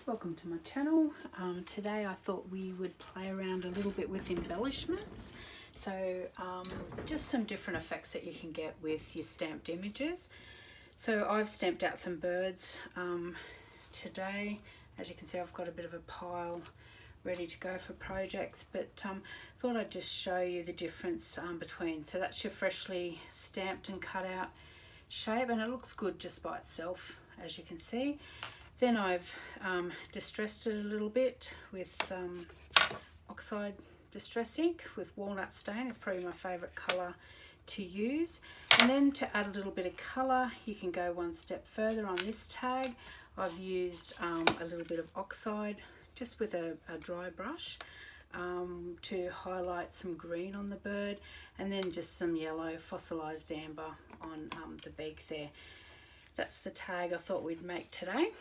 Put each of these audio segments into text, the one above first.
Welcome to my channel. Today I thought we would play around a little bit with embellishments. So just some different effects that you can get with your stamped images. So I've stamped out some birds today. As you can see, I've got a bit of a pile ready to go for projects, but thought I'd just show you the difference between. So that's your freshly stamped and cut out shape, and it looks good just by itself, as you can see. Then I've distressed it a little bit with oxide distress ink with walnut stain. It's probably my favourite colour to use. And then to add a little bit of colour, you can go one step further on this tag. I've used a little bit of oxide just with a dry brush to highlight some green on the bird, and then just some yellow fossilised amber on the beak there. That's the tag I thought we'd make today.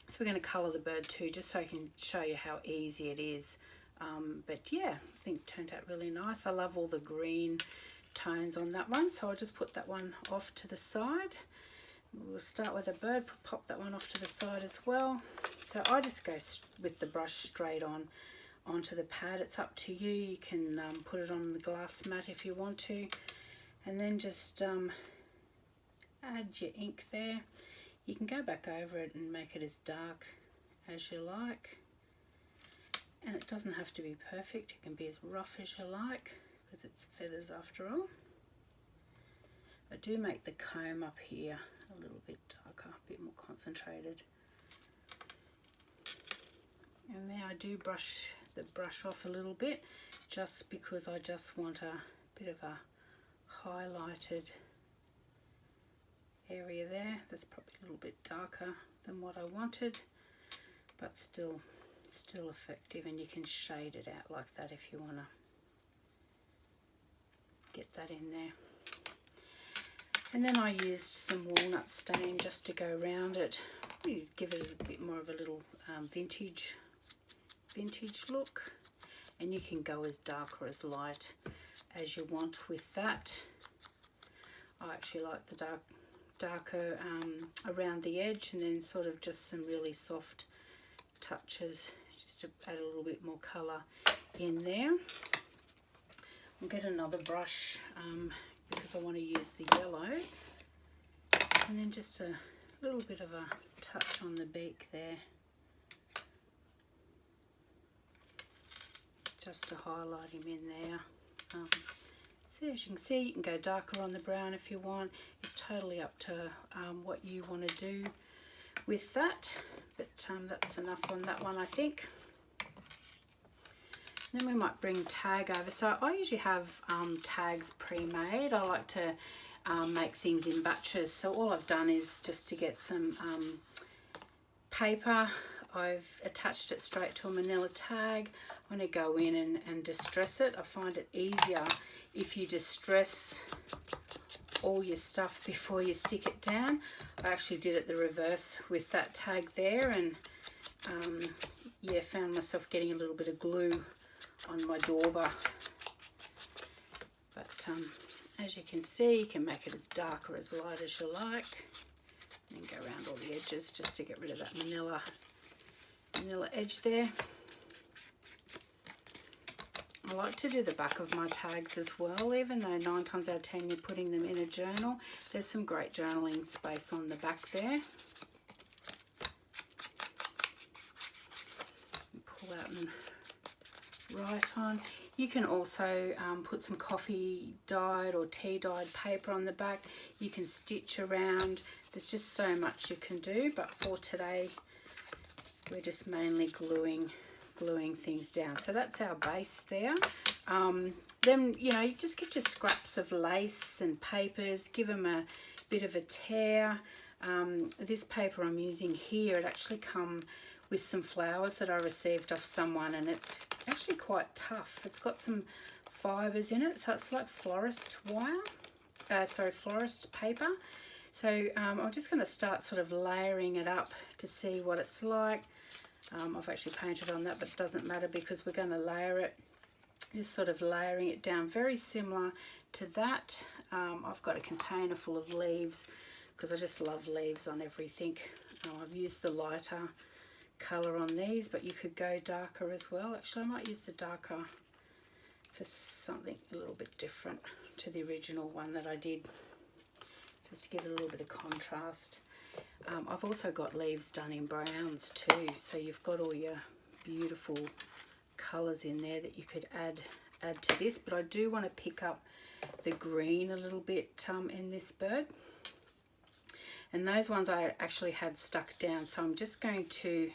So we're going to colour the bird too, just so I can show you how easy it is. But yeah, I think it turned out really nice. I love all the green tones on that one, so I'll just put that one off to the side. We'll start with a bird, pop that one off to the side as well. So I just go with the brush straight on onto the pad. It's up to you. You can put it on the glass mat if you want to, and then just add your ink there. You can go back over it and make it as dark as you like, and it doesn't have to be perfect. It can be as rough as you like because it's feathers after all. I do make the comb up here a little bit darker, a bit more concentrated, and there I do brush the brush off a little bit, just because I just want a bit of a highlighted area there. That's probably a little bit darker than what I wanted, but still effective, and you can shade it out like that if you want to get that in there. And then I used some walnut stain just to go around it. You give it a bit more of a little vintage look, and you can go as dark or as light as you want with that. I actually like the darker around the edge, and then sort of just some really soft touches just to add a little bit more colour in there. I'll get another brush because I want to use the yellow, and then just a little bit of a touch on the beak there, just to highlight him in there. So as you can see, you can go darker on the brown if you want. It's totally up to what you want to do with that, but that's enough on that one, I think. Then we might bring tag over. So I usually have tags pre-made. I like to make things in batches. So all I've done is just to get some paper. I've attached it straight to a manila tag. I'm going to go in and distress it. I find it easier if you distress all your stuff before you stick it down. I actually did it the reverse with that tag there, and yeah, found myself getting a little bit of glue on my dauber. But as you can see, you can make it as dark or as light as you like, and then go around all the edges just to get rid of that manila edge there. I like to do the back of my tags as well, even though 9 times out of 10 you're putting them in a journal. There's some great journaling space on the back there. Pull out and write on. You can also put some coffee dyed or tea dyed paper on the back. You can stitch around. There's just so much you can do, but for today we're just mainly gluing things down. So that's our base there. Then, you know, you just get your scraps of lace and papers, give them a bit of a tear. This paper I'm using here, it actually come with some flowers that I received off someone, and it's actually quite tough. It's got some fibres in it, so it's like florist paper. So I'm just going to start sort of layering it up to see what it's like. I've actually painted on that, but it doesn't matter because we're going to layer it. Just sort of layering it down, very similar to that. I've got a container full of leaves because I just love leaves on everything. I've used the lighter colour on these, but you could go darker as well. Actually, I might use the darker for something a little bit different to the original one that I did, just to give it a little bit of contrast. I've also got leaves done in browns too, so you've got all your beautiful colours in there that you could add to this, but I do want to pick up the green a little bit in this bird, and those ones I actually had stuck down, so I'm just going to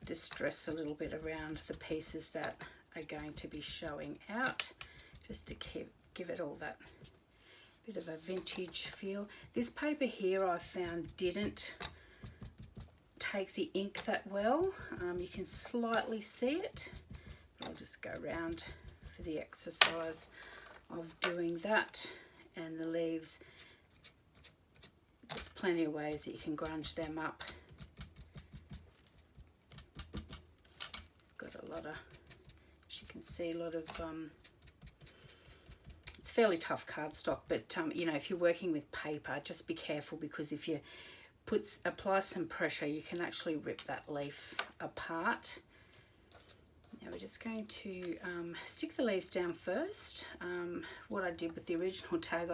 distress a little bit around the pieces that are going to be showing out, just to give it all that bit of a vintage feel. This paper here I found didn't take the ink that well. You can slightly see it, but I'll just go around for the exercise of doing that. And the leaves, there's plenty of ways that you can grunge them up. Got a lot of, as you can see, a lot of it's fairly tough cardstock, but you know, if you're working with paper, just be careful, because if you apply some pressure, you can actually rip that leaf apart. Now we're just going to stick the leaves down first. What I did with the original tag,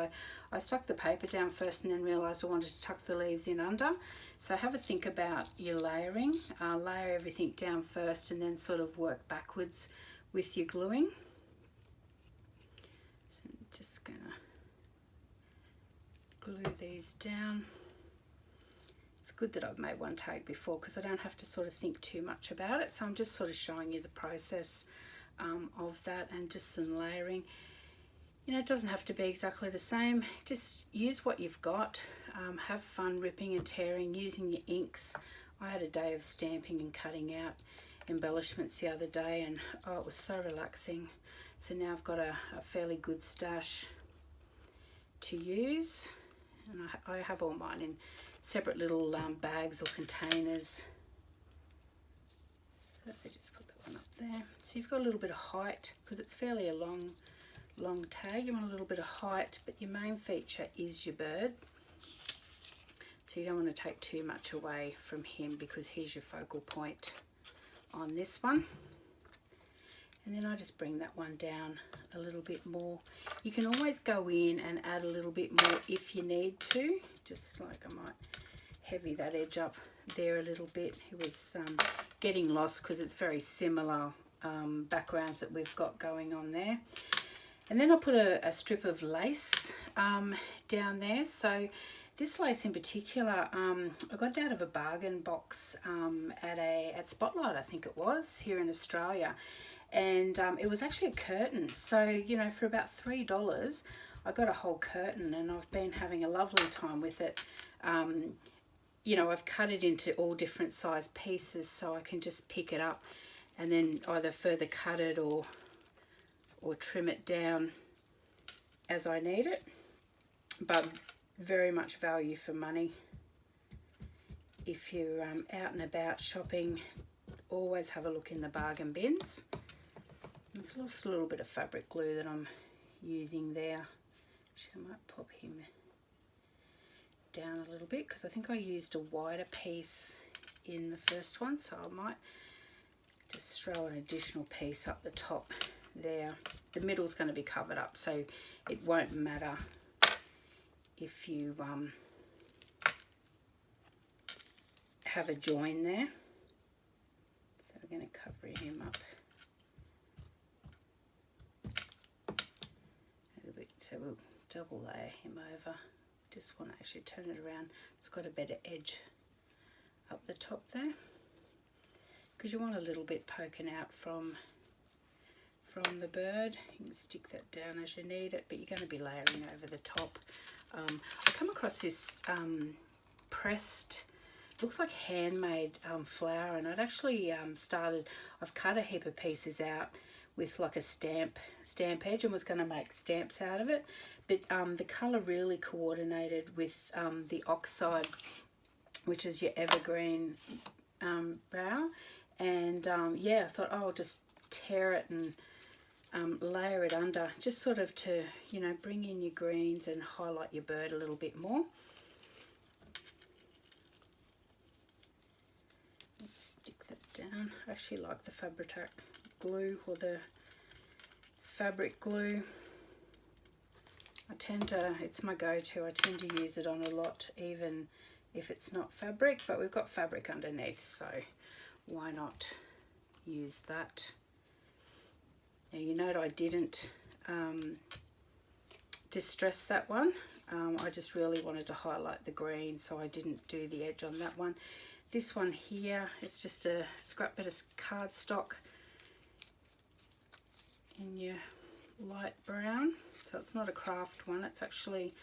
I stuck the paper down first and then realised I wanted to tuck the leaves in under. So have a think about your layering. Layer everything down first and then sort of work backwards with your gluing. So I'm just going to glue these down. It's good that I've made one tag before, because I don't have to sort of think too much about it. So I'm just sort of showing you the process of that, and just some layering. You know, it doesn't have to be exactly the same. Just use what you've got. Have fun ripping and tearing, using your inks. I had a day of stamping and cutting out embellishments the other day, and oh, it was so relaxing. So now I've got a fairly good stash to use, and I have all mine in separate little bags or containers. So I just put that one up there. So you've got a little bit of height, because it's fairly a long tag. You want a little bit of height, but your main feature is your bird. So you don't want to take too much away from him, because he's your focal point on this one. And then I just bring that one down a little bit more. You can always go in and add a little bit more if you need to, just like I might heavy that edge up there a little bit. It was getting lost because it's very similar backgrounds that we've got going on there. And then I'll put a strip of lace down there. So this lace in particular, I got it out of a bargain box at Spotlight, I think it was, here in Australia. And it was actually a curtain. So, you know, for about $3, I got a whole curtain, and I've been having a lovely time with it. You know, I've cut it into all different size pieces, so I can just pick it up and then either further cut it or trim it down as I need it. But very much value for money. If you're out and about shopping, always have a look in the bargain bins. There's also a little bit of fabric glue that I'm using there. Actually, I might pop him down a little bit, because I think I used a wider piece in the first one, so I might just throw an additional piece up the top there. The middle's going to be covered up, so it won't matter if you have a join there. So we're going to cover him up a little bit, so we'll double layer him over. Just want to actually turn it around. It's got a better edge up the top there, because you want a little bit poking out from the bird. You can stick that down as you need it, but you're going to be layering over the top. I come across this pressed, looks like handmade flower, and I'd actually I've cut a heap of pieces out with like a stamp edge, and was going to make stamps out of it, but the colour really coordinated with the oxide, which is your evergreen brow, and yeah, I thought, oh, I'll just tear it and layer it under, just sort of to, you know, bring in your greens and highlight your bird a little bit more. Let's down. I actually like the Fabri-Tac glue, or the fabric glue. It's my go-to. I tend to use it on a lot, even if it's not fabric, but we've got fabric underneath, so why not use that? Now you note I didn't distress that one. I just really wanted to highlight the green, so I didn't do the edge on that one. This one here, it's just a scrap bit of cardstock in your light brown. So it's not a craft one, it's actually,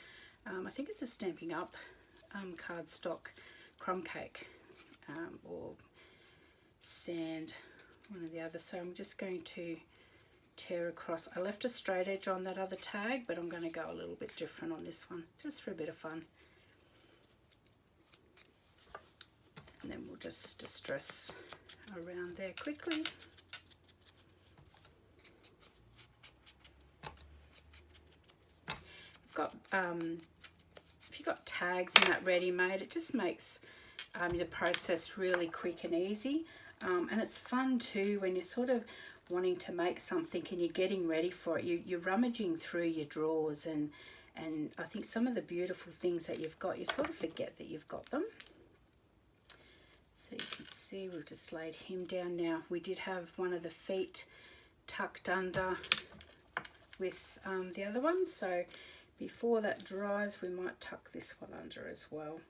I think it's a Stampin' Up cardstock crumb cake, or sand, one or the other. So I'm just going to tear across. I left a straight edge on that other tag, but I'm going to go a little bit different on this one, just for a bit of fun. And then we'll just distress around there quickly. If you've got tags in that ready-made, it just makes the process really quick and easy, and it's fun too when you're sort of wanting to make something and you're getting ready for it. You're rummaging through your drawers, and I think some of the beautiful things that you've got, you sort of forget that you've got them. So you can see we've just laid him down. Now we did have one of the feet tucked under with the other one, so before that dries we might tuck this one under as well.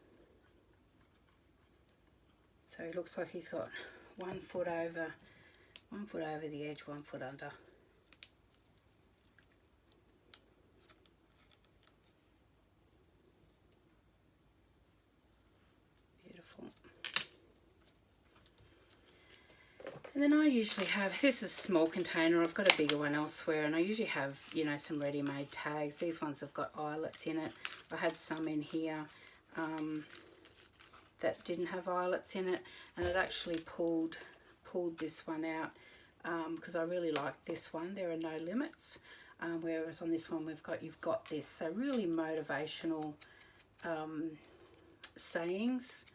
So it looks like he's got 1 foot over the edge, 1 foot under. Beautiful. And then I usually have, this is a small container, I've got a bigger one elsewhere, and I usually have, you know, some ready-made tags. These ones have got eyelets in it. I had some in here that didn't have eyelets in it, and it actually pulled this one out because I really like this one. There are no limits, whereas on this one you've got this. So really motivational sayings.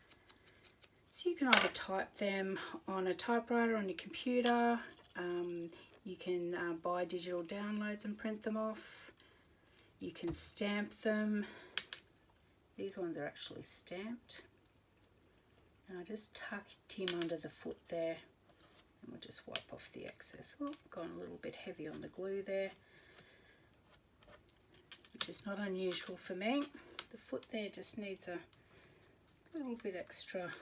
So you can either type them on a typewriter on your computer, you can buy digital downloads and print them off, you can stamp them. These ones are actually stamped. And I just tucked him under the foot there, and we'll just wipe off the excess. Oh, gone a little bit heavy on the glue there, which is not unusual for me. The foot there just needs a little bit extra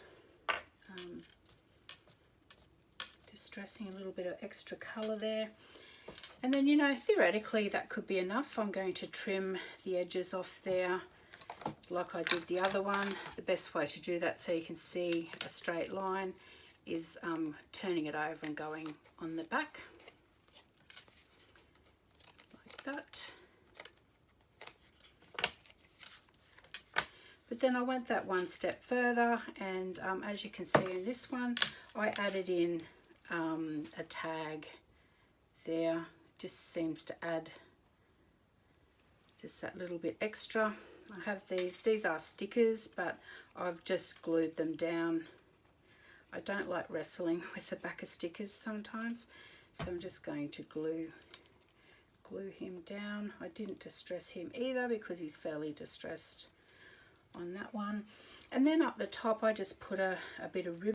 distressing, a little bit of extra colour there. And then, you know, theoretically that could be enough. I'm going to trim the edges off there like I did the other one. The best way to do that so you can see a straight line is turning it over and going on the back like that. But then I went that one step further, and as you can see in this one, I added in a tag there. Just seems to add just that little bit extra. I have these are stickers, but I've just glued them down. I don't like wrestling with the back of stickers sometimes, so I'm just going to glue him down. I didn't distress him either because he's fairly distressed on that one. And then up the top I just put a bit of ribbon